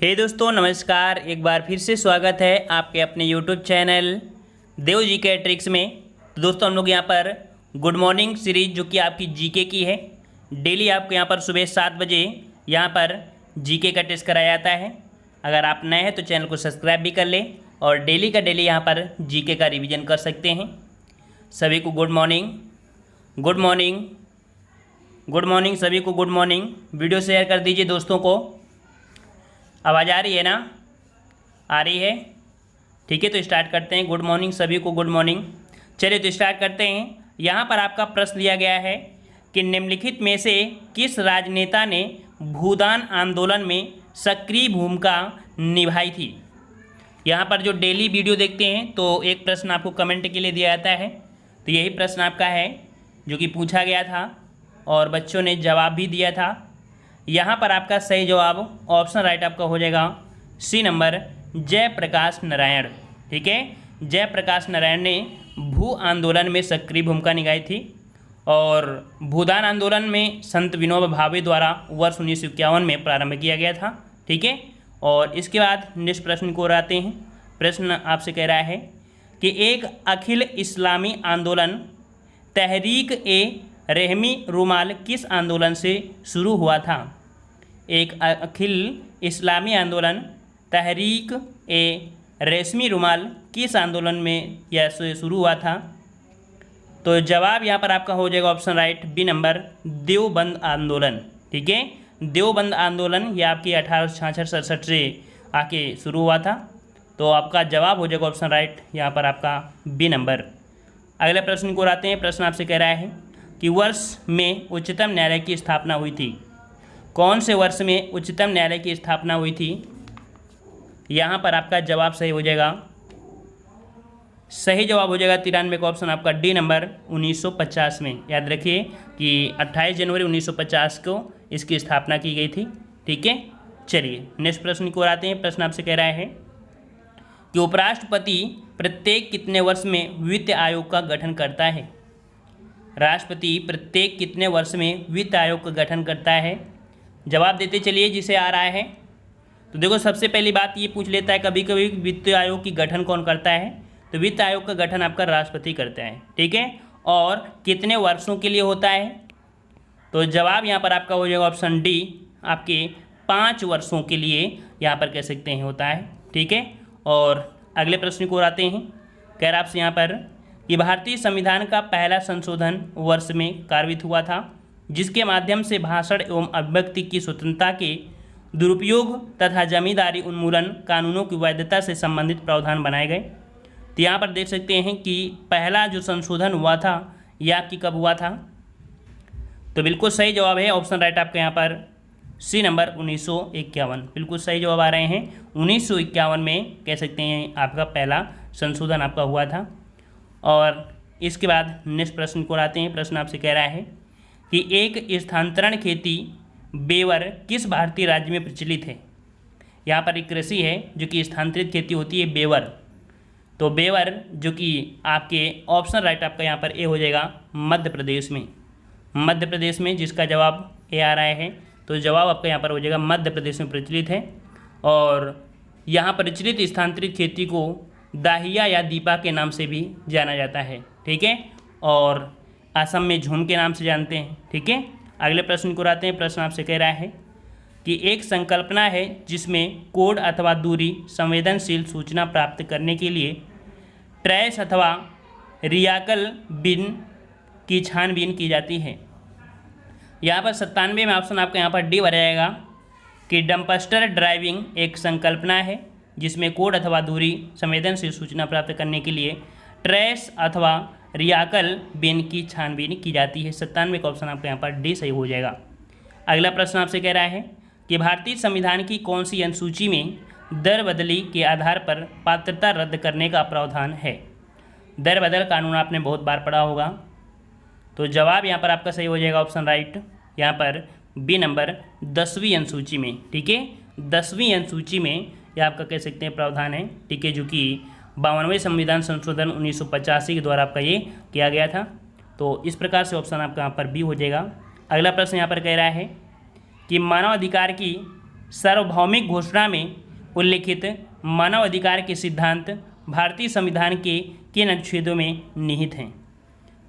हे दोस्तों नमस्कार। एक बार फिर से स्वागत है आपके अपने यूट्यूब चैनल देव जी के ट्रिक्स में। तो दोस्तों हम लोग यहाँ पर गुड मॉर्निंग सीरीज जो कि आपकी जीके की है, डेली आपको यहाँ पर सुबह 7 बजे यहाँ पर जीके का टेस्ट कराया जाता है। अगर आप नए हैं तो चैनल को सब्सक्राइब भी कर लें और डेली का डेली यहाँ पर जीके का रिवीजन कर सकते हैं। सभी को good morning, good morning, good morning, सभी को गुड मॉर्निंग। वीडियो शेयर कर दीजिए दोस्तों को। आवाज़ आ रही है ना? आ रही है? ठीक है, तो स्टार्ट करते हैं। गुड मॉर्निंग सभी को, गुड मॉर्निंग। चलिए तो स्टार्ट करते हैं। यहाँ पर आपका प्रश्न दिया गया है कि निम्नलिखित में से किस राजनेता ने भूदान आंदोलन में सक्रिय भूमिका निभाई थी। यहाँ पर जो डेली वीडियो देखते हैं तो एक प्रश्न आपको कमेंट के लिए दिया जाता है, तो यही प्रश्न आपका है जो कि पूछा गया था और बच्चों ने जवाब भी दिया था। यहाँ पर आपका सही जवाब ऑप्शन राइट आपका हो जाएगा सी नंबर, जयप्रकाश नारायण। ठीक है, जयप्रकाश नारायण ने भू आंदोलन में सक्रिय भूमिका निभाई थी और भूदान आंदोलन में संत विनोबा भावे द्वारा वर्ष 1951 में प्रारंभ किया गया था। ठीक है, और इसके बाद नेक्स्ट प्रश्न को आते हैं। प्रश्न आपसे कह रहा है कि एक अखिल इस्लामी आंदोलन तहरीक ए रहमी रुमाल किस आंदोलन से शुरू हुआ था। एक अखिल इस्लामी आंदोलन तहरीक ए रेशमी रुमाल किस आंदोलन में यह से शुरू हुआ था। तो जवाब यहाँ पर आपका हो जाएगा option right B number, Deoband आंदोलन। ठीक है, देवबंद आंदोलन यह आपकी 1866-67 से आके शुरू हुआ था। तो आपका जवाब हो जाएगा ऑप्शन राइट यहाँ पर आपका बी नंबर। अगले प्रश्न को आते हैं। प्रश्न आपसे कह रहा है कि वर्ष में उच्चतम न्यायालय की स्थापना हुई थी। कौन से वर्ष में उच्चतम न्यायालय की स्थापना हुई थी। यहाँ पर आपका जवाब सही हो जाएगा, सही जवाब हो जाएगा 93 का ऑप्शन आपका डी नंबर, 1950 में। याद रखिए कि 28 जनवरी 1950 को इसकी स्थापना की गई थी। ठीक है, चलिए नेक्स्ट प्रश्न को आते हैं। प्रश्न आपसे कह रहा है कि उपराष्ट्रपति प्रत्येक कितने वर्ष में वित्त आयोग का गठन करता है। राष्ट्रपति प्रत्येक कितने वर्ष में वित्त आयोग का गठन करता है। जवाब देते चलिए जिसे आ रहा है। तो देखो, सबसे पहली बात ये पूछ लेता है कभी कभी वित्त आयोग की गठन कौन करता है। तो वित्त आयोग का गठन आपका राष्ट्रपति करता है। ठीक है, और कितने वर्षों के लिए होता है। तो जवाब यहाँ पर आपका हो जाएगा ऑप्शन डी, आपके 5 वर्षों के लिए यहाँ पर कह सकते हैं होता है। ठीक है, और अगले प्रश्न को आते हैं। कह रहा आपसे यहाँ पर कि भारतीय संविधान का पहला संशोधन वर्ष में कार्यान्वित हुआ था जिसके माध्यम से भाषण एवं अभिव्यक्ति की स्वतंत्रता के दुरुपयोग तथा जमींदारी उन्मूलन कानूनों की वैधता से संबंधित प्रावधान बनाए गए। तो यहाँ पर देख सकते हैं कि पहला जो संशोधन हुआ था यह आपकी कब हुआ था। तो बिल्कुल सही जवाब है ऑप्शन राइट आपका यहाँ पर सी नंबर, 1951। बिल्कुल सही जवाब आ रहे हैं। 1951 में कह सकते हैं आपका पहला संशोधन आपका हुआ था। और इसके बाद नेक्स्ट प्रश्न को आते हैं। प्रश्न आपसे कह रहा है कि एक स्थानांतरण खेती बेवर किस भारतीय राज्य में प्रचलित है। यहाँ पर एक कृषि है जो कि स्थानांतरित खेती होती है बेवर। तो बेवर जो कि आपके ऑप्शन राइट आपका यहाँ पर ए हो जाएगा मध्य प्रदेश में। मध्य प्रदेश में जिसका जवाब ए आ रहा है, तो जवाब आपका यहाँ पर हो जाएगा मध्य प्रदेश में प्रचलित है। और यहाँ प्रचलित स्थानांतरित खेती को दाहिया या दीपा के नाम से भी जाना जाता है। ठीक है, और असम में झूम के नाम से जानते हैं। ठीक है, अगले प्रश्न को आते हैं। प्रश्न आपसे कह रहा है कि एक संकल्पना है जिसमें कोड अथवा दूरी संवेदनशील सूचना प्राप्त करने के लिए ट्रेस अथवा रियाकल बिन की छानबीन की जाती है। यहाँ पर 97 में ऑप्शन आपका यहाँ पर डी भरा जाएगा कि डंपस्टर ड्राइविंग एक संकल्पना है जिसमें कोड अथवा दूरी संवेदनशील सूचना प्राप्त करने के लिए ट्रेस अथवा रियाकल बिन की छानबीन की जाती है। 97 का ऑप्शन आपका यहाँ पर डी सही हो जाएगा। अगला प्रश्न आपसे कह रहा है कि भारतीय संविधान की कौन सी अनुसूची में दर बदली के आधार पर पात्रता रद्द करने का प्रावधान है। दर बदल कानून आपने बहुत बार पढ़ा होगा। तो जवाब यहाँ पर आपका सही हो जाएगा ऑप्शन राइट यहाँ पर बी नंबर, 10वीं अनुसूची में। ठीक है, 10वीं अनुसूची में यह आपका कह सकते हैं प्रावधान है। ठीक है, जो कि 52वें संविधान संशोधन 1985 के द्वारा आपका ये किया गया था। तो इस प्रकार से ऑप्शन आपका यहाँ पर बी हो जाएगा। अगला प्रश्न यहाँ पर कह रहा है कि मानवाधिकार की सार्वभौमिक घोषणा में उल्लिखित मानवाधिकार के सिद्धांत भारतीय संविधान के किन अनुच्छेदों में निहित हैं?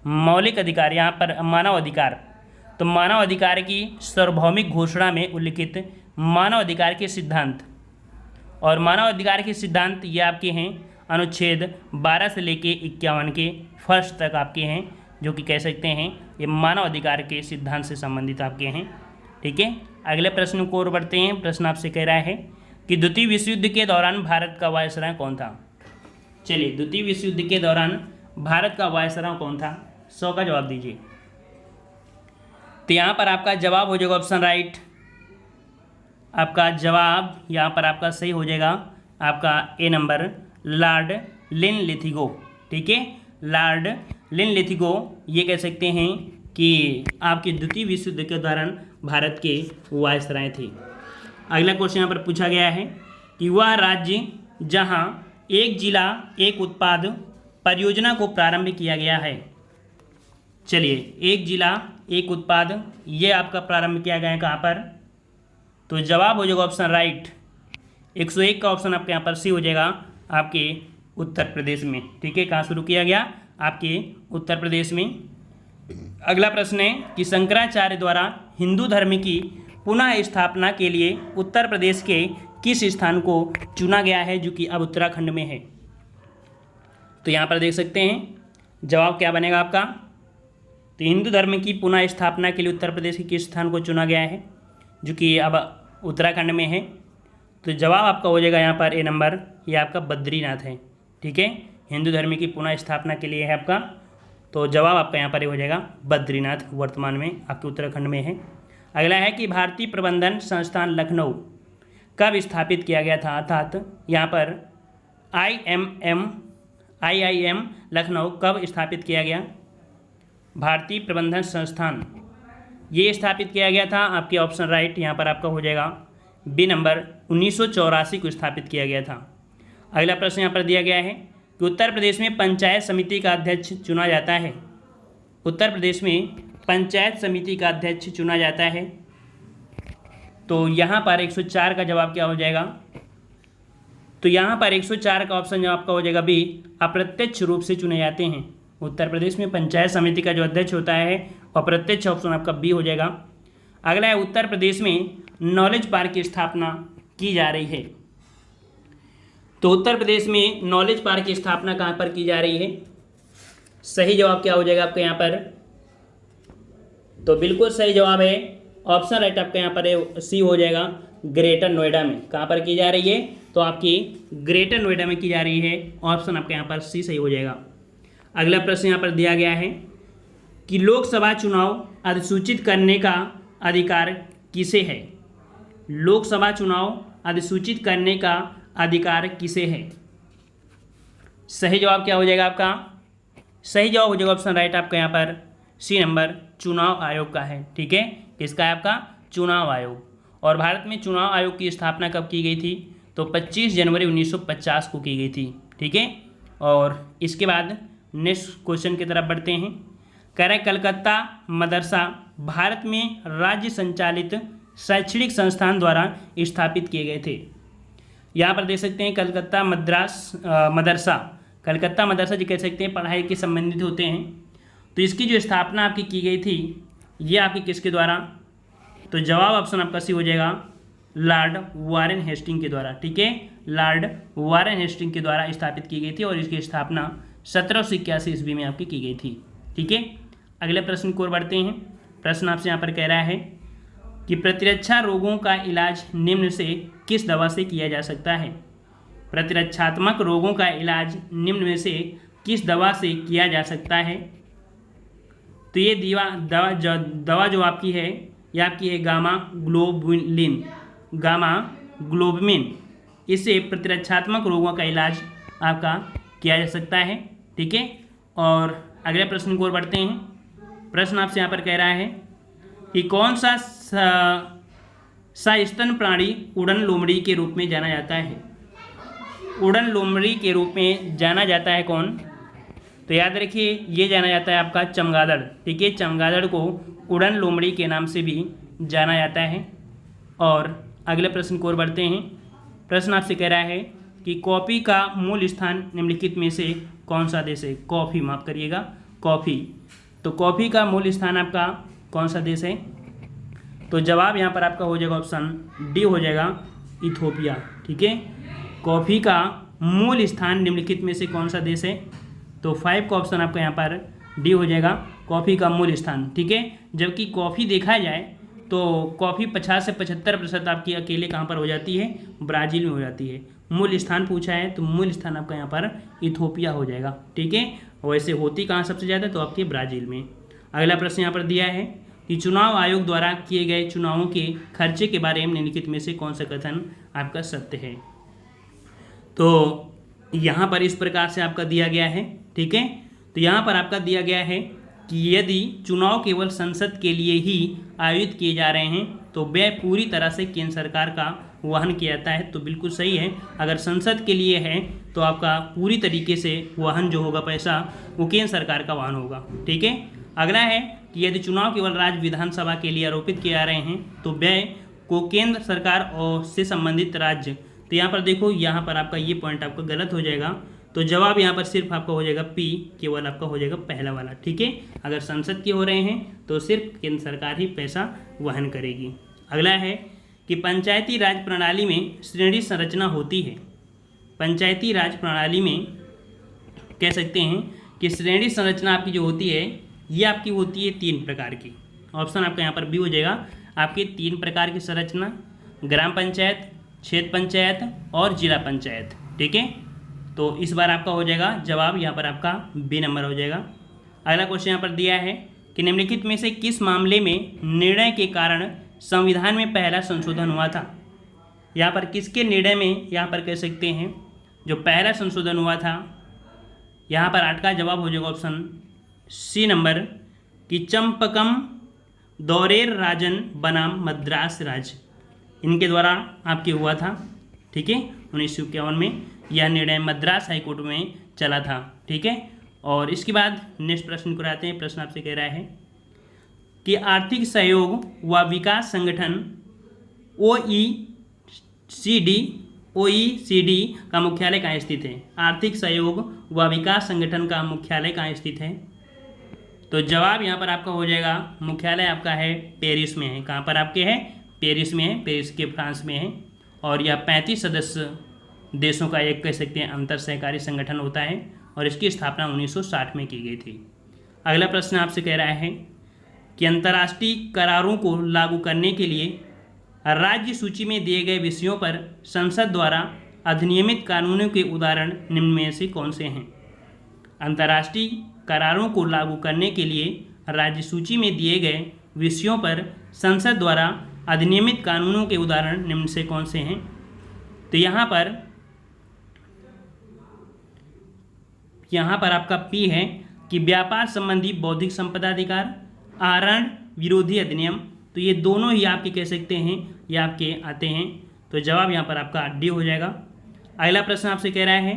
मौलिक अधिकार, यहाँ पर मानव अधिकार, तो मानव अधिकार की सार्वभौमिक घोषणा में उल्लिखित मानव अधिकार के सिद्धांत, और मानव अधिकार के सिद्धांत ये आपके हैं अनुच्छेद 12 से लेके 51 के फर्स्ट तक आपके हैं, जो कि कह सकते हैं ये मानव अधिकार के सिद्धांत से संबंधित आपके हैं। ठीक है, अगले प्रश्न को और बढ़ते हैं। प्रश्न आपसे कह रहा है कि द्वितीय विश्व युद्ध के दौरान भारत का वायसराय कौन था? चलिए, द्वितीय विश्व युद्ध के दौरान भारत का वायसराय कौन था? 100 का जवाब दीजिए। तो यहाँ पर आपका जवाब हो जाएगा ऑप्शन राइट। आपका जवाब यहाँ पर आपका सही हो जाएगा आपका ए नंबर, लॉर्ड लिनलिथिगो। ठीक है, लॉर्ड लिनलिथिगो ये कह सकते हैं कि आपके द्वितीय विश्व युद्ध के दौरान भारत के वायसराय थे। अगला क्वेश्चन यहाँ पर पूछा गया है कि वह राज्य जहाँ एक जिला एक उत्पाद परियोजना को प्रारंभ किया गया है। चलिए, एक जिला एक उत्पाद ये आपका प्रारंभ किया गया है कहाँ पर? तो जवाब हो जाएगा ऑप्शन राइट 101 का ऑप्शन आपके यहाँ पर सी हो जाएगा, आपके उत्तर प्रदेश में। ठीक है, कहाँ शुरू किया गया? आपके उत्तर प्रदेश में। अगला प्रश्न है कि शंकराचार्य द्वारा हिंदू धर्म की पुनः स्थापना के लिए उत्तर प्रदेश के किस स्थान को चुना गया है, जो कि अब उत्तराखंड में है? तो यहाँ पर देख सकते हैं जवाब क्या बनेगा आपका। तो हिंदू धर्म की पुनः स्थापना के लिए उत्तर प्रदेश के किस स्थान को चुना गया है, जो कि अब उत्तराखंड में है? तो जवाब आपका हो जाएगा यहाँ पर ए नंबर, ये आपका बद्रीनाथ है। ठीक है, हिंदू धर्म की पुनः स्थापना के लिए है आपका, तो जवाब आपका यहाँ पर ये हो जाएगा बद्रीनाथ, वर्तमान में आपके उत्तराखंड में है। अगला है कि भारतीय प्रबंधन संस्थान लखनऊ कब स्थापित किया गया था? अर्थात यहाँ पर IIM लखनऊ कब स्थापित किया गया? भारतीय प्रबंधन संस्थान ये स्थापित किया गया था, आपके ऑप्शन राइट यहाँ पर आपका हो जाएगा बी नंबर, 1984 को स्थापित किया गया था। अगला प्रश्न यहाँ पर दिया गया है कि उत्तर प्रदेश में पंचायत समिति का अध्यक्ष चुना जाता है। उत्तर प्रदेश में पंचायत समिति का अध्यक्ष चुना जाता है, तो यहाँ पर 104 का जवाब क्या हो जाएगा? तो यहाँ पर 104 का ऑप्शन जो आपका हो जाएगा बी, अप्रत्यक्ष रूप से चुने जाते हैं। उत्तर प्रदेश में पंचायत समिति का जो अध्यक्ष होता है अप्रत्यक्ष, ऑप्शन आपका बी हो जाएगा। अगला है उत्तर प्रदेश में नॉलेज पार्क की स्थापना की जा रही है। तो उत्तर प्रदेश में नॉलेज पार्क की स्थापना कहाँ पर की जा रही है? सही जवाब क्या हो जाएगा आपका यहाँ पर? तो बिल्कुल सही जवाब है ऑप्शन राइट आपका यहाँ पर सी हो जाएगा, ग्रेटर नोएडा में। कहाँ पर की जा रही है? तो आपकी ग्रेटर नोएडा में की जा रही है, ऑप्शन आपका यहाँ पर सी सही हो जाएगा। अगला प्रश्न यहाँ पर दिया गया है कि लोकसभा चुनाव अधिसूचित करने का अधिकार किसे है? लोकसभा चुनाव अधिसूचित करने का अधिकार किसे है? सही जवाब क्या हो जाएगा आपका? सही जवाब हो जाएगा ऑप्शन राइट आपका यहाँ पर सी नंबर, चुनाव आयोग का है। ठीक है, किसका है आपका? चुनाव आयोग। और भारत में चुनाव आयोग की स्थापना कब की गई थी? तो 25 जनवरी 1950 को की गई थी। ठीक है, और इसके बाद नेक्स्ट क्वेश्चन की तरफ बढ़ते हैं। कह रहे कलकत्ता मदरसा भारत में राज्य संचालित शैक्षणिक संस्थान द्वारा स्थापित किए गए थे। यहाँ पर देख सकते हैं कलकत्ता मदरसा, कलकत्ता मदरसा जी कह सकते हैं पढ़ाई के संबंधित होते हैं। तो इसकी जो स्थापना आपकी की गई थी ये आपकी किसके द्वारा? तो जवाब ऑप्शन आपका सी हो जाएगा, लॉर्ड वारेन हेस्टिंग के द्वारा। ठीक है, लॉर्ड वारेन हेस्टिंग के द्वारा स्थापित की गई थी और इसकी स्थापना 1781 ईस्वी में आपकी की गई थी। ठीक है, अगले प्रश्न की ओर बढ़ते हैं। प्रश्न आपसे यहाँ पर कह रहा है कि प्रतिरक्षा रोगों का इलाज निम्न से किस दवा से किया जा सकता है? प्रतिरक्षात्मक रोगों का इलाज निम्न में से किस दवा से किया जा सकता है? तो ये दवा जो आपकी है ये आपकी है गामा ग्लोबुलिन। इससे प्रतिरक्षात्मक रोगों का इलाज आपका किया जा सकता है। ठीक है, और अगले प्रश्न की ओर बढ़ते हैं। प्रश्न आपसे यहाँ पर कह रहा है कि कौन सा सस्तन प्राणी उड़न लोमड़ी के रूप में जाना जाता है? उड़न लोमड़ी के रूप में जाना जाता है कौन? तो याद रखिए ये जाना जाता है आपका चमगादड़। ठीक है, चमगादड़ को उड़न लोमड़ी के नाम से भी जाना जाता है। और अगले प्रश्न की ओर बढ़ते हैं। प्रश्न आपसे कह रहा है कि कॉफ़ी का मूल स्थान निम्नलिखित में से कौन सा देश है। कॉफ़ी, माफ करिएगा, कॉफ़ी। तो कॉफ़ी का मूल स्थान आपका कौन सा देश है? तो जवाब यहाँ पर आपका हो जाएगा ऑप्शन डी हो जाएगा, इथोपिया। ठीक है, कॉफ़ी का मूल स्थान निम्नलिखित में से कौन सा देश है? तो 5 का ऑप्शन आपका यहाँ पर डी हो जाएगा, कॉफ़ी का मूल स्थान। ठीक है, जबकि कॉफ़ी देखा जाए तो कॉफ़ी 50 से 75% आपकी अकेले कहाँ पर हो जाती है? ब्राज़ील में हो जाती है। मूल स्थान पूछा है तो मूल स्थान आपका यहाँ पर इथोपिया हो जाएगा। ठीक है, वैसे होती कहाँ सबसे ज़्यादा? तो आपके ब्राज़ील में। अगला प्रश्न यहाँ पर दिया है कि चुनाव आयोग द्वारा किए गए चुनावों के खर्चे के बारे में निम्नलिखित में से कौन सा कथन आपका सत्य है? तो यहाँ पर इस प्रकार से आपका दिया गया है। ठीक है, तो यहाँ पर आपका दिया गया है कि यदि चुनाव केवल संसद के लिए ही आयोजित किए जा रहे हैं तो व्यय पूरी तरह से केंद्र सरकार का वहन किया जाता है। तो बिल्कुल सही है, अगर संसद के लिए है तो आपका पूरी तरीके से वहन जो होगा पैसा वो केंद्र सरकार का वहन होगा। ठीक है, अगला है कि यदि चुनाव केवल राज्य विधानसभा के लिए आरोपित किए जा रहे हैं तो व्यय को केंद्र सरकार और से संबंधित राज्य। तो यहाँ पर देखो, यहाँ पर आपका ये पॉइंट आपका गलत हो जाएगा। तो जवाब यहाँ पर सिर्फ आपका हो जाएगा पी, केवल आपका हो जाएगा पहला वाला। ठीक है, अगर संसद के हो रहे हैं तो सिर्फ केंद्र सरकार ही पैसा वहन करेगी। अगला है कि पंचायती राज प्रणाली में श्रेणी संरचना होती है। पंचायती राज प्रणाली में कह सकते हैं कि श्रेणी संरचना आपकी जो होती है ये आपकी होती है 3 प्रकार की। ऑप्शन आपका यहाँ पर बी हो जाएगा, आपकी 3 प्रकार की संरचना, ग्राम पंचायत, क्षेत्र पंचायत और जिला पंचायत। ठीक है, तो इस बार आपका हो जाएगा जवाब यहाँ पर आपका बी नंबर हो जाएगा। अगला क्वेश्चन यहाँ पर दिया है कि निम्नलिखित में से किस मामले में निर्णय के कारण संविधान में पहला संशोधन हुआ था। यहाँ पर किसके निर्णय में यहाँ पर कह सकते हैं जो पहला संशोधन हुआ था? यहाँ पर 8 का जवाब हो जाएगा ऑप्शन सी नंबर कि चंपकम दौरेर राजन बनाम मद्रास राज्य, इनके द्वारा आपके हुआ था। ठीक है, 1951 में यह निर्णय मद्रास हाईकोर्ट में चला था। ठीक है, और इसके बाद नेक्स्ट प्रश्न को आते हैं। प्रश्न आपसे कह रहा है कि आर्थिक सहयोग व विकास संगठन OECD का मुख्यालय कहाँ स्थित है? आर्थिक सहयोग व विकास संगठन का मुख्यालय कहाँ स्थित है? तो जवाब यहाँ पर आपका हो जाएगा, मुख्यालय आपका है पेरिस में है। कहाँ पर आपके है? पेरिस में है, पेरिस के फ्रांस में है। और यह 35 सदस्य देशों का एक कह सकते हैं अंतर सहकारी संगठन होता है और इसकी स्थापना 1960 में की गई थी। अगला प्रश्न आपसे कह रहा है कि अंतर्राष्ट्रीय करारों को लागू करने के लिए राज्य सूची में दिए गए विषयों पर संसद द्वारा अधिनियमित कानूनों के उदाहरण निम्न में से कौन से हैं? अंतर्राष्ट्रीय करारों को लागू करने के लिए राज्य सूची में दिए गए विषयों पर संसद द्वारा अधिनियमित कानूनों के उदाहरण निम्न से कौन से हैं? तो यहाँ पर आपका पी है कि व्यापार संबंधी बौद्धिक संपदा अधिकार, आहरण विरोधी अधिनियम। तो ये दोनों ही आपके कह सकते हैं ये आपके आते हैं। तो जवाब यहाँ पर आपका डी हो जाएगा। अगला प्रश्न आपसे कह रहा है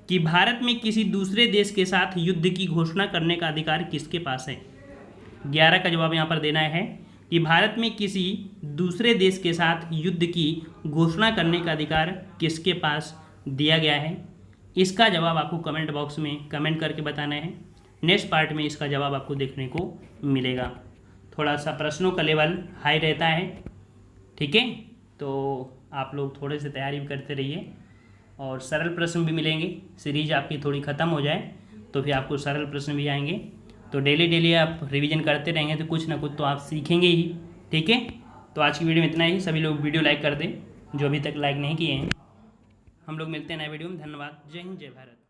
कि भारत में किसी दूसरे देश के साथ युद्ध की घोषणा करने का अधिकार किसके पास है? 11 का जवाब यहाँ पर देना है कि भारत में किसी दूसरे देश के साथ युद्ध की घोषणा करने का अधिकार किसके पास दिया गया है? इसका जवाब आपको कमेंट बॉक्स में कमेंट करके बताना है। नेक्स्ट पार्ट में इसका जवाब आपको देखने को मिलेगा। थोड़ा सा प्रश्नों का लेवल हाई रहता है। ठीक है, तो आप लोग थोड़े से तैयारी भी करते रहिए और सरल प्रश्न भी मिलेंगे। सीरीज आपकी थोड़ी ख़त्म हो जाए तो फिर आपको सरल प्रश्न भी आएंगे। तो डेली आप रिवीजन करते रहेंगे तो कुछ ना कुछ तो आप सीखेंगे ही। ठीक है, तो आज की वीडियो में इतना ही। सभी लोग वीडियो लाइक कर दें जो अभी तक लाइक नहीं किए हैं। हम लोग मिलते हैं नए वीडियो में। धन्यवाद। जय हिंद, जय भारत।